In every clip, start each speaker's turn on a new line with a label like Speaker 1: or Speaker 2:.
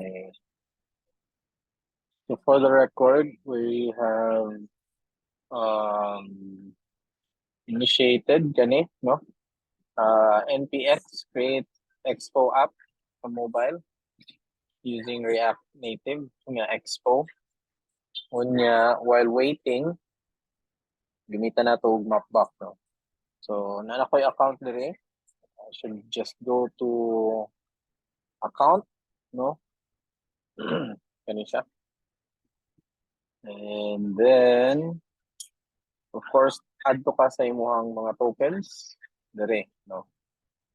Speaker 1: Okay. So for the record, we have initiated gani, no? NPX create Expo app sa mobile using React Native nga Expo. Unya, while waiting, gamitan na to Mapbox, no? So, na ko'y account dire. I should just go to account, no? Kani siya. And then, of course, add to ka sa imuhang mga tokens dire, no?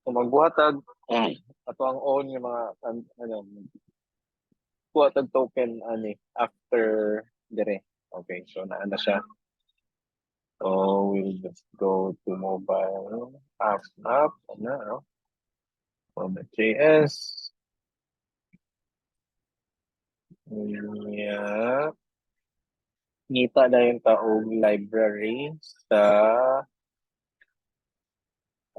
Speaker 1: So magbuhatag ato ang own yung mga buhatag token ani after dire. Okay, so naana siya. So we'll just go to mobile app, no? JS. Yeah. Ngita na yung taong library sa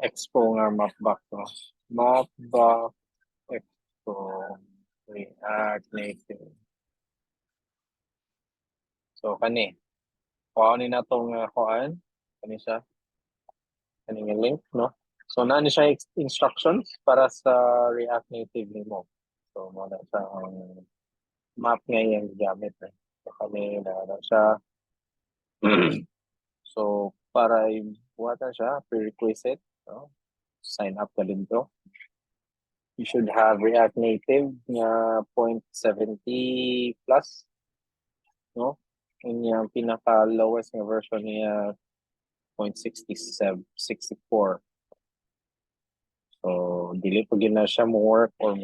Speaker 1: Expo nga Mapbox, no? Mapbox Expo React Native. So kani, kuhanin na itong kuhaan. Kani siya. Kani yung link, no? So naani siya instructions para sa React Native nimo. So muna sa map ngayon gamit. So kani na siya. So para buhatan siya, prerequisite, no? Sign up ka din to. You should have React Native nga 0.70 plus, no? Yung yung pinaka-lowest nga version niya 0.67, 64. So, dili pa na siya mo work. No?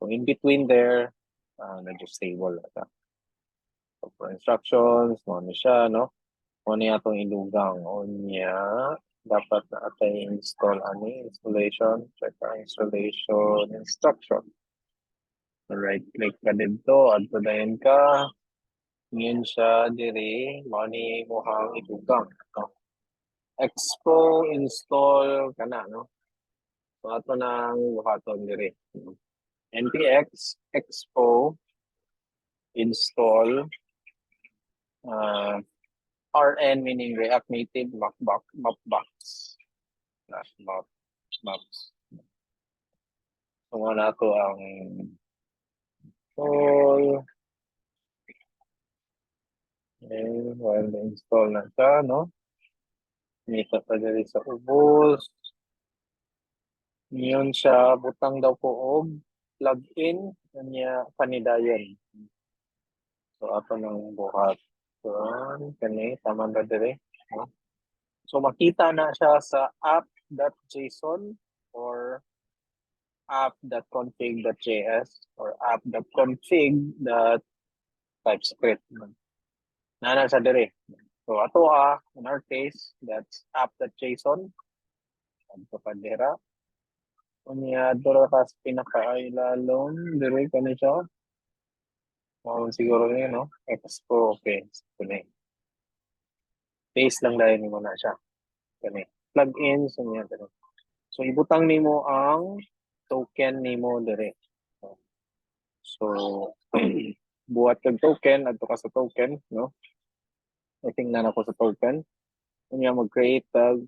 Speaker 1: So, in between there, na-just stable na. So, for instructions, mo na siya, no? Mo na itong ilugang. O niya, dapat na atay install installation, check ang installation instruction. Right click ka dito, add to dahin ka. Ngayon siya diri, mo ni mo hang ilugang. No? Expo install kana, no? So ato nang buhaton diri. NPX Expo install RN meaning React Native Mapbox. Maps. So na to ang install. Okay, while install na siya, no? Mita pa diri sa ubos. Ngayon siya, butang daw ko og plug-in kanya kanidayon. So ato nang buhat. So, kani tama ba diri? No? So makita na siya sa app.json or app.config.js or app.config.typescript. Nana sa diri. So ato in our case, that's app.json. Ato pa dira. Unya dira ka sa pinakailalong diri kani siya. Siguro niya, no? Expo, okay. Kani. Paste lang dahil mo na siya. Kani. Plug-in sa niya. So ibutang nimo ang token nimo dire. So buhat kag token adto ka sa token, no? I tingnan ako sa token. Unya mag-create tag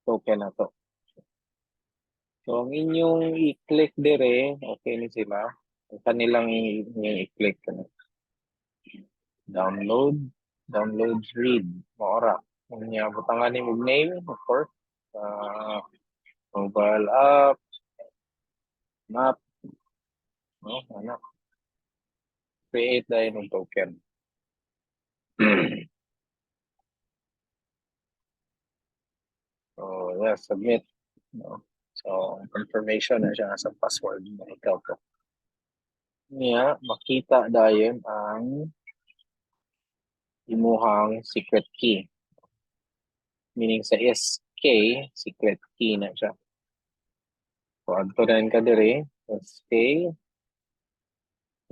Speaker 1: token na to. So ang inyong i-click dire, okay ni sila. Ang kanilang i-click download read maora. Unya butangan ni mo name, of course. Mobile app, map, no? Ano? Create dahil ng token. So, yeah, submit. No? So, confirmation na siya sa password na ikaw ko. Niya, makita dahil ang imuhang secret key. Meaning sa SK, secret key na siya. So, adto rin ka diri, SK,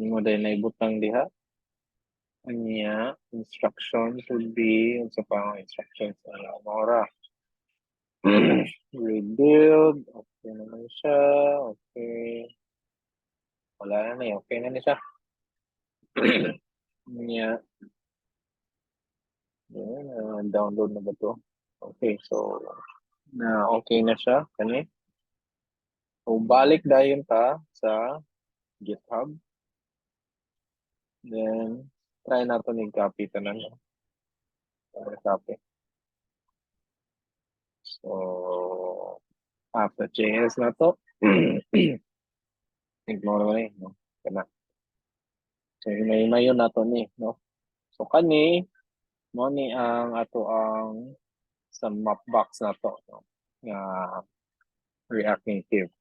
Speaker 1: mo dahil na ibutang diha. Niya, instruction should be, sa pang instructions na mora. Rebuild. Okay naman siya. Okay. Wala na okay na siya. Yeah. Download na ba to? Okay, so na okay na siya kani. So balik dayon ta sa GitHub. Then try nato ni copy tanan. Copy. So app.js na to. Ignore mo na no? Kana. So may nato ni no. So kani mo ni ang ato ang sa Mapbox na to no. Nga React Native.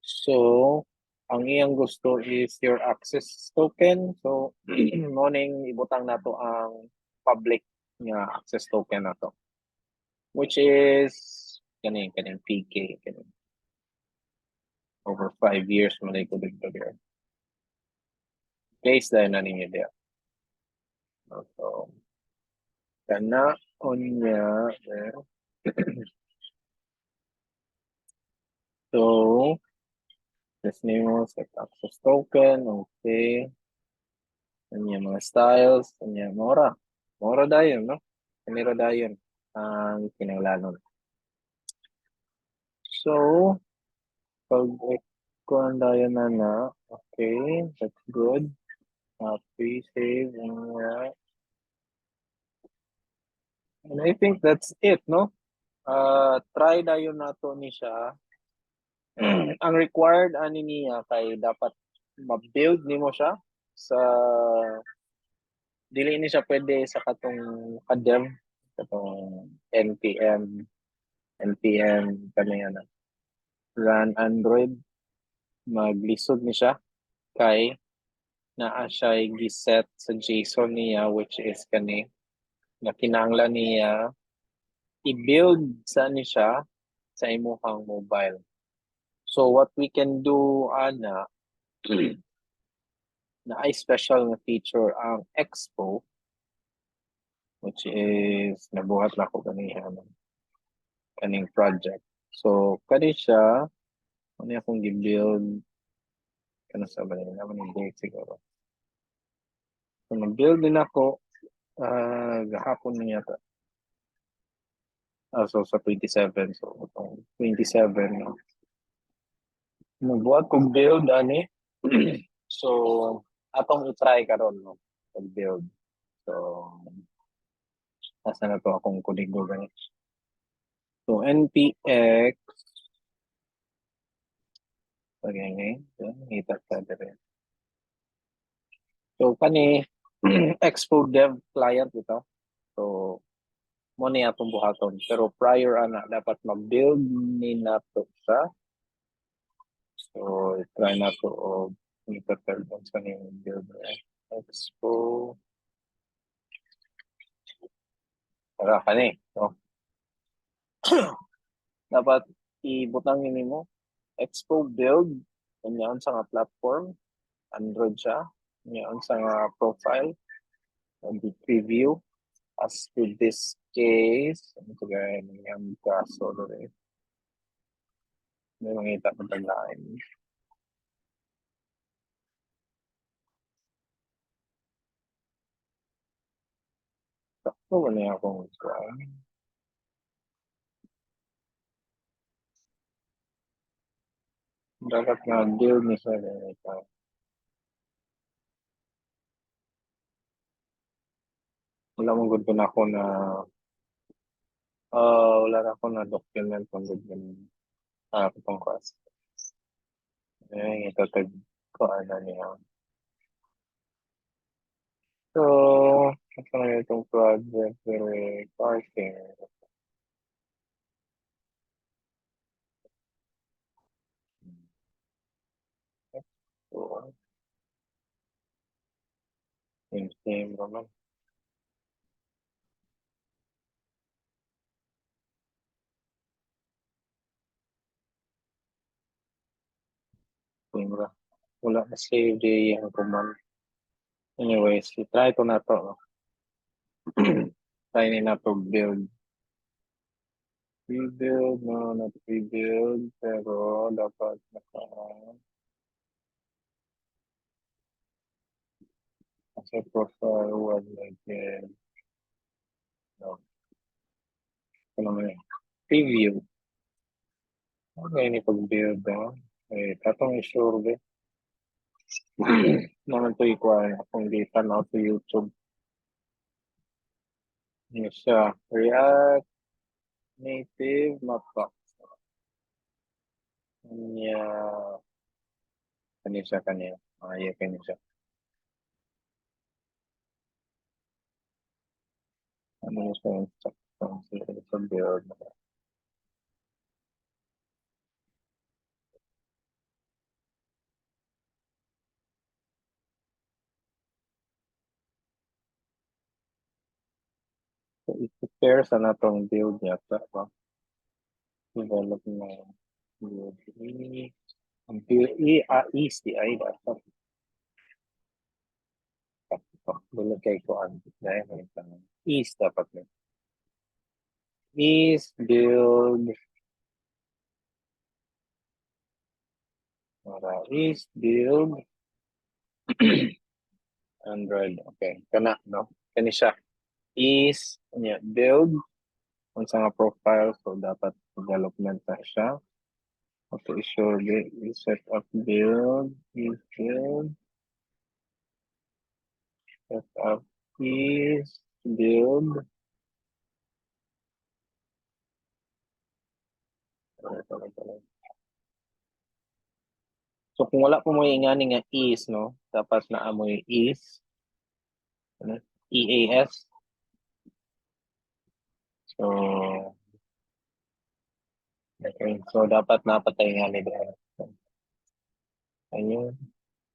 Speaker 1: So, ang iyang gusto is your access token. So, morning ibutang nato ang public nga access token nato. Which is kaning PK kaning over 5 years malay ko dito there. Place dahil na ninyo there. So, kana onya there. So, this name mo set access token. Okay. Kanya mga styles. Kanya mora. Mora dayon, no? Kanira dayon ang kinahanglanon. So, pag kuan dayon na, okay, that's good. Happy, save, and I think that's it, no? Try dayon nato ni siya. Ang required ani niya kay dapat ma-build nimo siya sa dili ni siya pwede sa katong kadev katong npm kani ana run Android maglisod ni siya kay naa siya giset sa JSON niya which is kani na kinahanglan niya i-build sa ni siya sa imong mobile. So what we can do ana na ay special na feature ang Expo which is nabuhat na ko kaning project. So kani siya ano akong gi-build kana sa ba naman yung date siguro. So nag-build din ako gahapon niya ta. So sa 27 so 27 no. Nagbuhat kong build ani. So atong i-try karon no pag-build. So nasa na to akong kuligo gani. So npx okay, hita ta dire. So kani Expo Dev client ito. So mo ni atong buhaton pero prior ana dapat mag-build ni nato sa so try nato og i-prepare sa ning build Expo para kani no dapat ibutang nimo Expo build kanyan sa nga platform Android siya kanyan sa nga profile and the preview as to this case ano to gaya ng kaso rin may mangita pa taglaan sakto wala akong dapat nga build ni sa wala mong good na ako na wala na ako na document kung good itong class. Ito ko ano niya. So, ito na itong project very parking. So, same naman. Same ra. Wala na save the command. Anyways, try ko na to. Try na to build. Rebuild, no, not rebuild. Pero dapat naka Kasi profile was like, no, ito naman yun. Preview. Okay, ni pag-build, eh, katong i-sure, naman to ikuha kung data na to YouTube. Yes, React Native Mapbox. Kanya, kanisa. Yeah, kanisa. Ano yung sa instruction sa build? So, i-prepare sa natong build niya. Develop na build. Ang build, ECI dapat. Build kay ko ang dahil is dapat na. Is build. Is build. Android. Okay. Kana, no? Kani siya. Is, build. Kung sa nga profile, so dapat development na siya. Okay, sure. Set up build. Is build. Set up is build. So kung wala po mo ingani nga is, no? Dapat na amoy is. Ano? EAS. So, okay. So dapat napatay nga ni dahil. Ayun.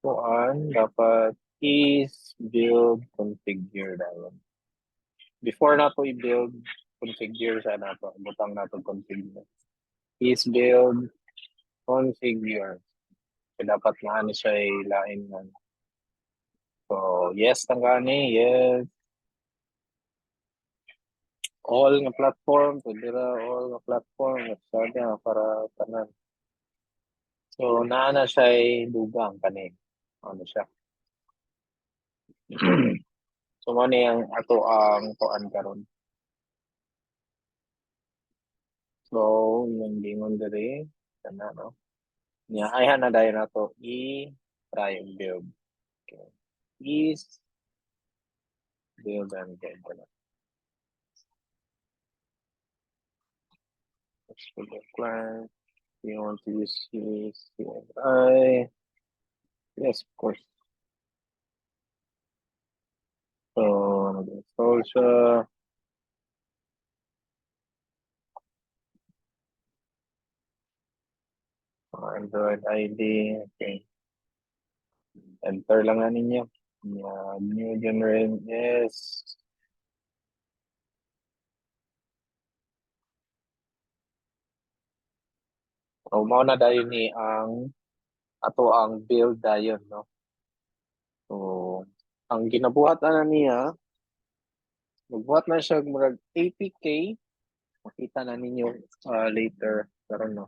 Speaker 1: Kuan, dapat is build configure dahil. Before na to i-build, configure sa na to. Butang na to configure. Is build configure. So, dapat na ano siya ay lain nga. So, yes, tanggani, yes. All nga platform, pwede ra all nga platform, sabi nga para tanan. So, naana siya ay dugang kani. Ano siya? So, mo ni ang ato ang tuan karon. So, yung gingon diri, kana no. Nya ayhan na dayon nato i-try and build. Okay. Is build and get na. Let's go to client. You want to use CSI? Yes, of course. So, nag-install siya. Android ID. Okay. Enter lang nga ninyo. Yeah, new generation. Yes. So, mao na dayon ni ang ato ang build dayon, no? So, ang ginabuhat na niya, magbuhat na siya murag APK. Makita na ninyo later. Pero no.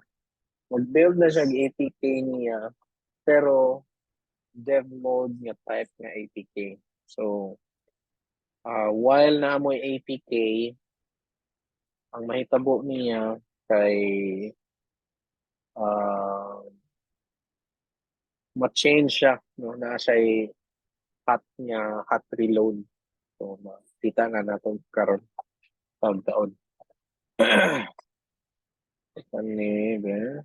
Speaker 1: Mag-build na siya APK niya. Pero dev mode nga type nga APK. So, while na mo APK, ang mahitabo niya kay ma-change siya, no? Na siya hot reload. So, makita na natin karon taon-taon. Ani, be?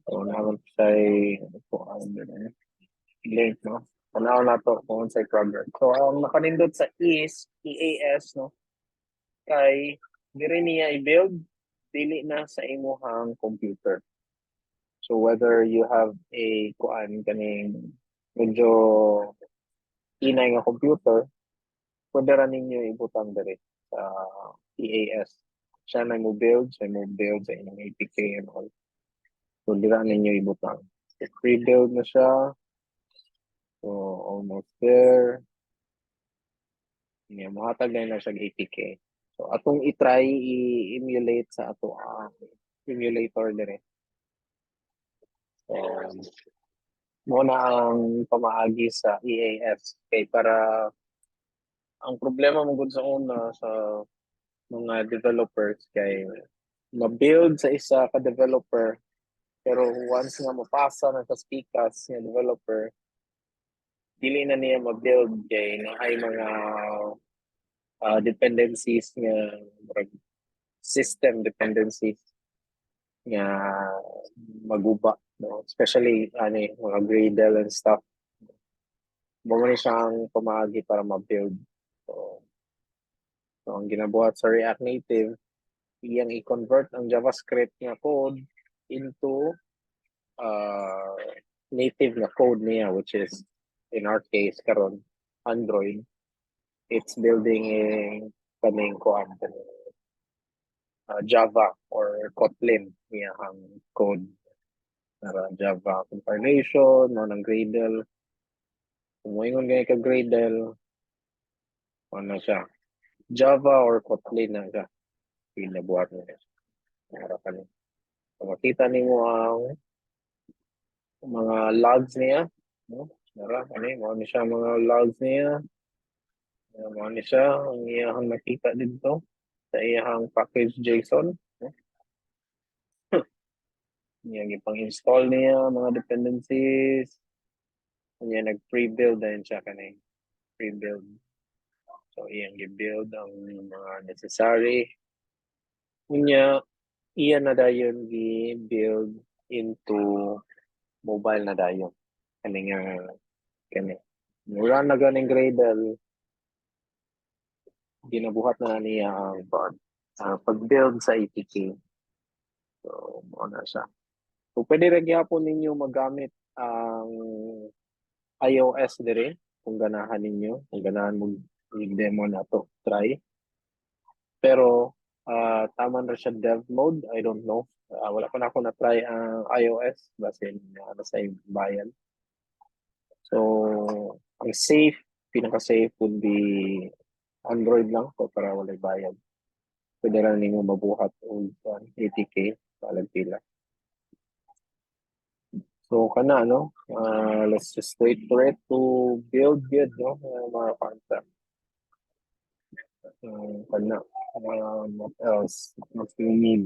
Speaker 1: So, naman siya link, no? Tanaw na to kung sa progress. So, ang nakanindot sa EAS, no? Kay, diri niya i-build, dili na sa imuhang computer. So, whether you have a kaning medyo inay nga computer, pwede ra ninyo ibutang diri sa EAS. Siya na mo build sa inyong APK and all. So, dira ninyo ibutang. So, pre-build na siya. So, almost there. Yeah, mahatag na siya APK. So, atong i-try i-emulate sa ato emulator dire. So, muna ang pamaagi sa EAS kay para ang problema mo gud sa una sa mga developers kay ma-build sa isa ka developer pero once nga mapasa na sa speakers nga developer dili na niya ma-build kay na ay mga dependencies nga system dependencies nga maguba no especially ano mga Gradle and stuff mo ni siyang pamaagi para ma-build so ang ginabuhat sa React Native iyang i-convert ang JavaScript nga code into uh, native na code niya which is in our case karon Android it's building kaning kuan Java or Kotlin niya ang code para Java compilation no ng Gradle kung moingon gani ka Gradle ano siya Java or Kotlin na siya pinabuhat niya para kani so, makita nimo ang mga logs niya no Nara, mo ni siya mga logs niya mo ni siya ang iyang nakita dito sa iyang package JSON no? Iyang ipang-install niya mga dependencies niya nag-pre-build din siya kanay pre-build so iyang gi-build ang mga necessary niya iya na dayon gi-build into mobile na dayon kani nga kani mura na ganing Gradle ginabuhat na niya ang pag-build sa APK so mo na siya so pwede rin gyapon ninyo magamit ang iOS dire kung ganahan ninyo kung ganahan mo i-demo na to try pero tama na siya dev mode I don't know wala pa na ako na-try ang iOS basin ano sa bayan so ang safe pinaka-safe would be Android lang so para walay bayad pwede lang ninyo mabuhat og 80K palag pila so kana no let's just wait for it to build good no mga concept kana what else what we need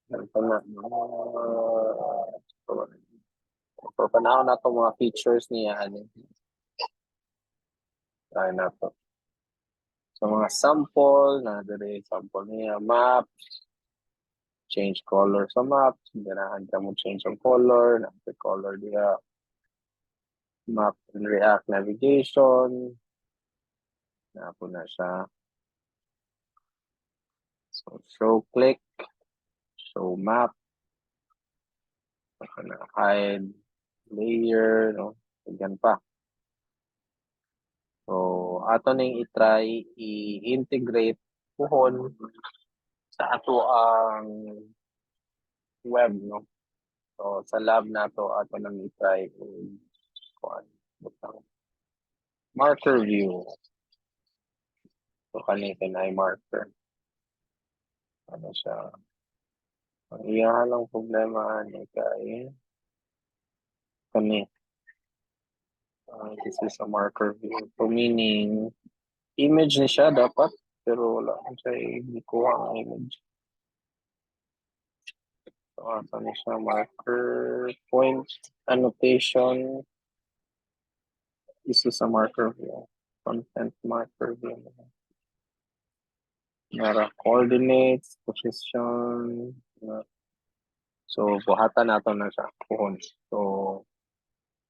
Speaker 1: kana so panahon na to mga features niya ano try na to so mga sample na dire sample niya map change color sa map ganahan ka mo change ang color na color diya map and React navigation na po na siya so show click show map na hide layer no ganyan pa so ato ning i-try i-integrate puhon sa ato ang web no so sa lab nato ato nang i-try kuan butang marker view so kani kanay marker ano siya ang iya lang problema ni kay kani this is a marker view so meaning image ni siya dapat pero wala ko siya ikuha ang image so asa ni siya marker point annotation this is a marker view content marker view nara coordinates position so buhatan nato na siya puhon so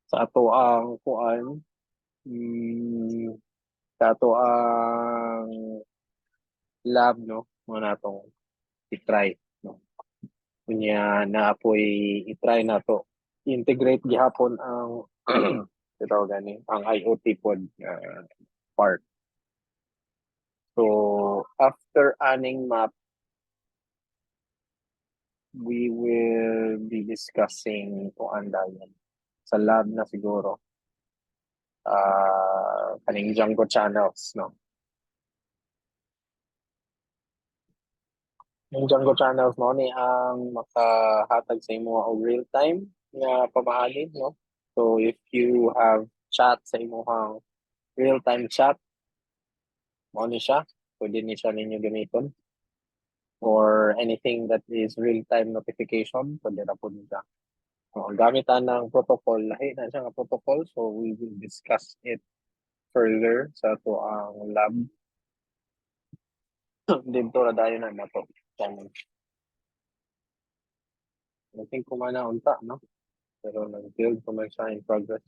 Speaker 1: sa ato ang kuan sa ato ang lab no mo natong i-try no kunya naapoy i-try nato integrate gihapon ang ito gani ang IoT pod part so after aning map we will be discussing kung andayan sa lab na siguro kaning Django channels no Yung Django channels mo ni ang makahatag sa imo og real time nga pamaagi, no? So if you have chat sa imong real time chat, mo ni siya, pwede ni siya ninyo gamiton or anything that is real time notification, pwede na po niya. So, ang gamitan ng protocol, lahi na siya nga protocol, so we will discuss it further sa to ang lab. Dito na dayon na nato. I think kumana unta, no? Pero nag-build pa man siya in progress.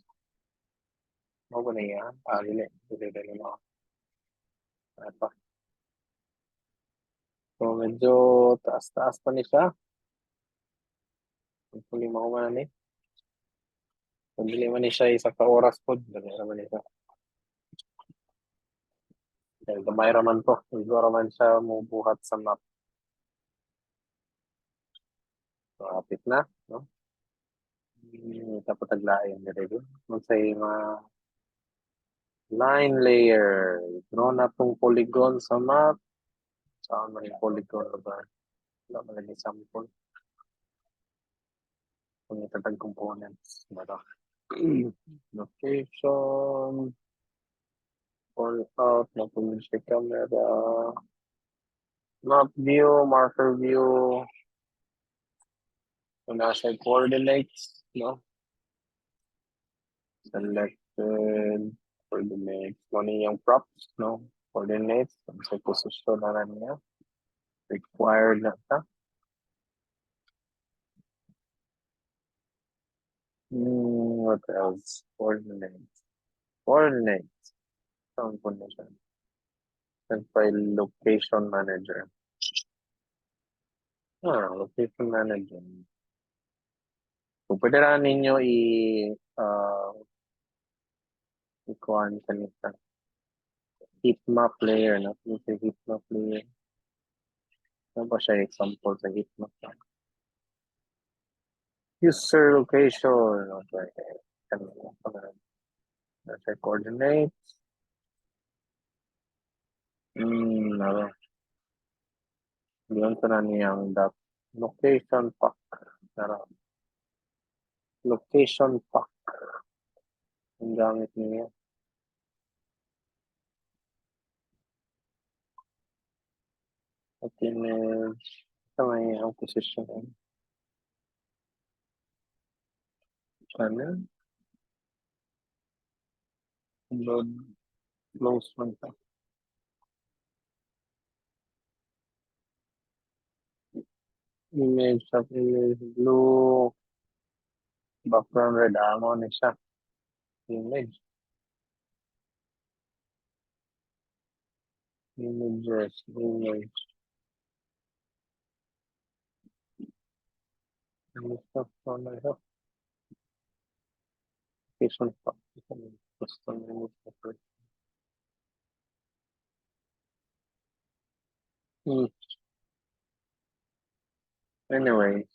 Speaker 1: Mo ba niya? Dili. Dili mo. Ano pa? So, medyo taas-taas pa ni siya. Kung lima ko man ni. Kung dili man ni siya isa ka oras po, dili naman ni siya. Dahil gamay raman to. Hindi raman siya mubuhat sa map. So, apit na, no? Tapos taglain dili rin. Kung sa mga line layer, draw na tong polygon sa map. Saan man yung polygon ba? Wala man lagi sample. Kung itatag components. Ba location, point out, na-publish camera, map view, marker view, kung nasa coordinates, no? Selected coordinates. Ano yung props, no? Coordinates, sa position na niya. Required na ta. What else? Coordinates. Coordinates. Saan po na siya? File location manager. Location manager. So, pwede na ninyo ikuhan kanita. Heatmap layer, no? Yung sa heatmap layer. Ano ba siya example sa heatmap? User location. Okay. Nasa coordinates. Ano. Yun na niyang dot. Location pack. Ano. Location pack. Ang gamit niya. At image. Ito may ang position. Channel. Load. Close one pa. Image of image. Blue. Background red. Amo na siya. Image. Images. Image. Image of ito. Location pack. Custom image of Anyway,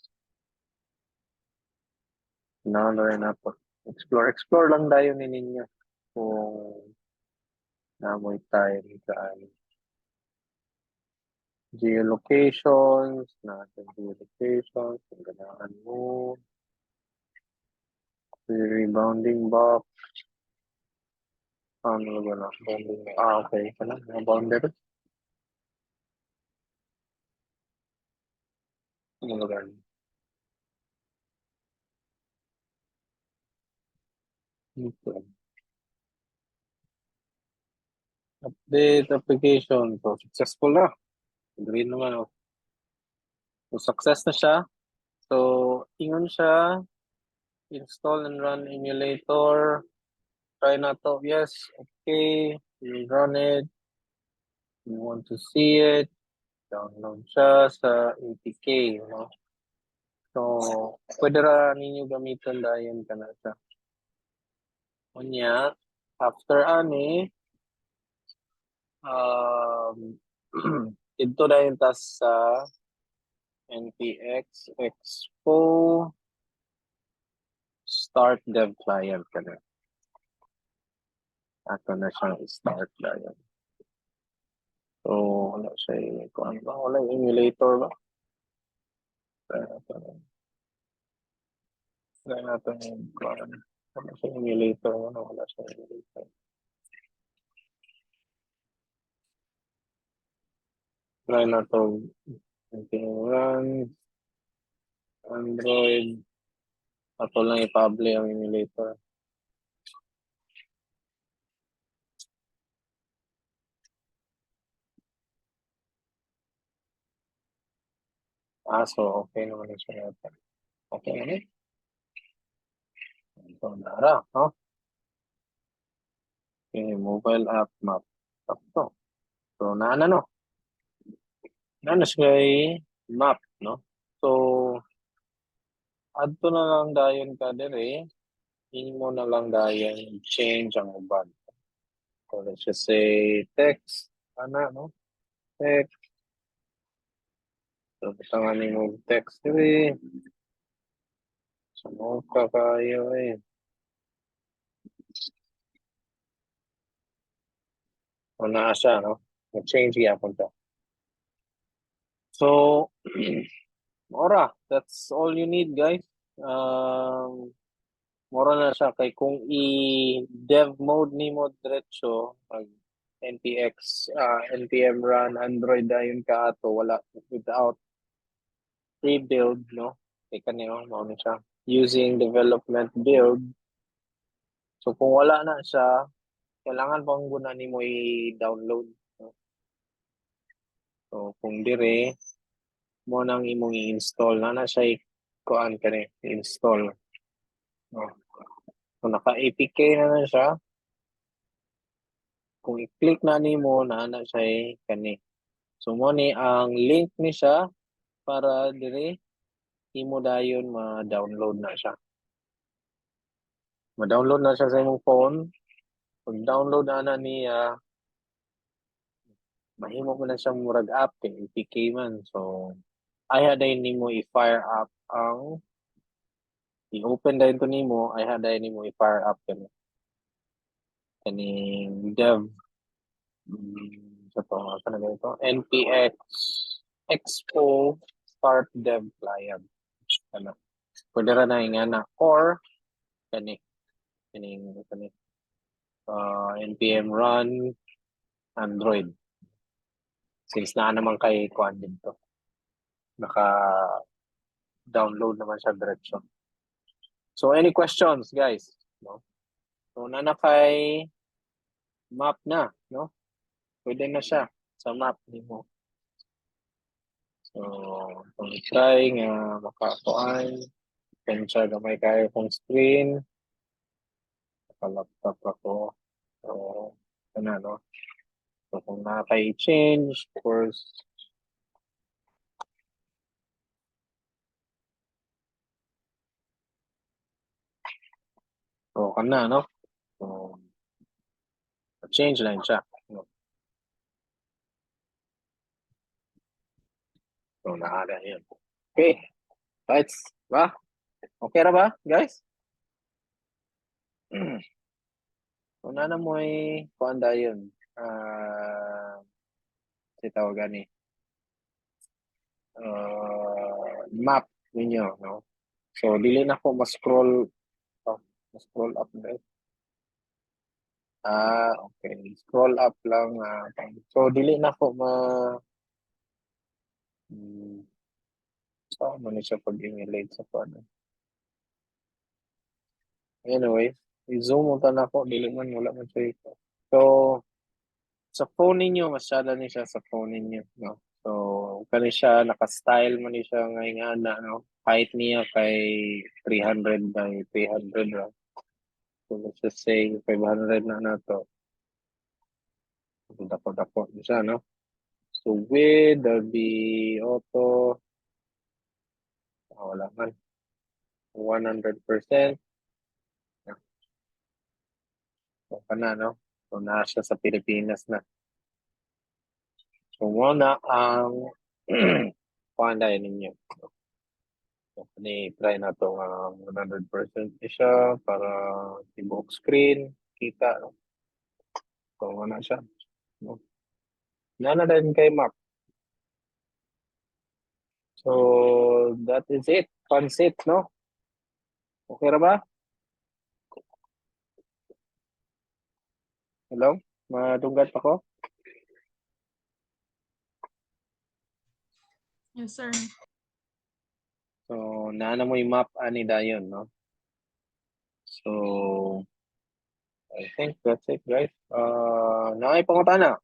Speaker 1: na na po. Explore lang tayo ni ninyo kung namoy tayo saan. Geolocations, natin geolocations, kung ganahan mo. Rebounding box. Ano ba na? Okay. Ano? Boundary? Ano ba? Update application. So, successful na. Green naman. Oh. So, success na siya. So, ingon siya. Install and run emulator. Try na to. Yes. Okay. You run it. You want to see it. Download siya sa APK. No? So, pwede ra ninyo gamitan dayon ka na siya. Unya, after ani, ito na yung tas sa NPX Expo Start Dev Client ka na. Ato na siyang start dayon. So, wala siya, kung ano ba, wala yung emulator ba? Try natin. Try natin yung, kung ano. Wala siya emulator, wala siya emulator. Try na to. Run, Android. Ato lang i-publish ang emulator. So okay naman yung siya. Okay naman. So, nara, no? Okay, mobile app map. Ito. So, no? Siya map, no? So, adto na lang dayon ka dire. Mo na lang dayon change ang uban. So, let's just say text. No? Text. So, bitangan mo text dire. So, ka kayo eh. O naa siya, no? Mag-change yapon to. So, ora, that's all you need, guys. Mura na siya kay kung i-dev mode ni mo diretso, npx, npm run Android ayon ka ato wala without pre-build, no? Kay kaniyo mo na siya using development build. So kung wala na siya, kailangan pang guna nimo i-download, no? So kung dire mo nang imong i-install na siya kuan kani install, no? So naka APK na siya. Kung i-click na nimo na siya kani. So mo ni ang link ni siya para dire imo dayon ma-download na siya. Ma-download na siya sa imong phone. Pag download na niya, mahimo mo na siyang murag app kay APK man. So ay haday nimo i-fire up ang i-open dayon to nimo, ay haday nimo i-fire up kaning dev sa to ano ba ito? NPX Expo Start Dev Client. Ano? Pwede ra na nga na or kani npm run Android. Since na naman kay kuan dito. Naka-download naman siya diretso. So any questions, guys? No? So na kay map na, no? Pwede na siya sa map nimo. So kung try nga makakuan, kan siya gamay kayo kung screen, naka-laptop ako. So, no? So kung nakaka-change, of course, so kana, no? So, change lang siya. No? So, naala yun. Okay. Right. Ba? Okay ra ba, guys? So, na mo kuan dayon. Si tawagan ni map ninyo, no? So, dili na ko ma-scroll ma-scroll up guys. Okay. Scroll up lang. So, dili na ko so, man siya pag-emulate sa paano. Anyway, i-zoom mo na ko. Dili man, wala man siya ito. So, sa phone ninyo, masyado ni siya sa phone ninyo, no? So, kani siya, naka-style man ni siya ngayon ana, no? Height niya kay 300 by 300, right? So, let's just say 500 na to. Dako-dako siya, no? So, width, there'll be auto. Wala man. 100%. So, no? So, na siya sa Pilipinas na. So, muna ang panday ninyo. So, try na to 100% siya para tibuok screen, kita. No? So, wala siya. No? Nana din kay map. So, that is it. Pansit, no? Okay ra ba? Hello? Madunggat ako?
Speaker 2: Yes, sir.
Speaker 1: So, naana mo yung map ani dayon, no? So, I think that's it, guys. Naay pangutana.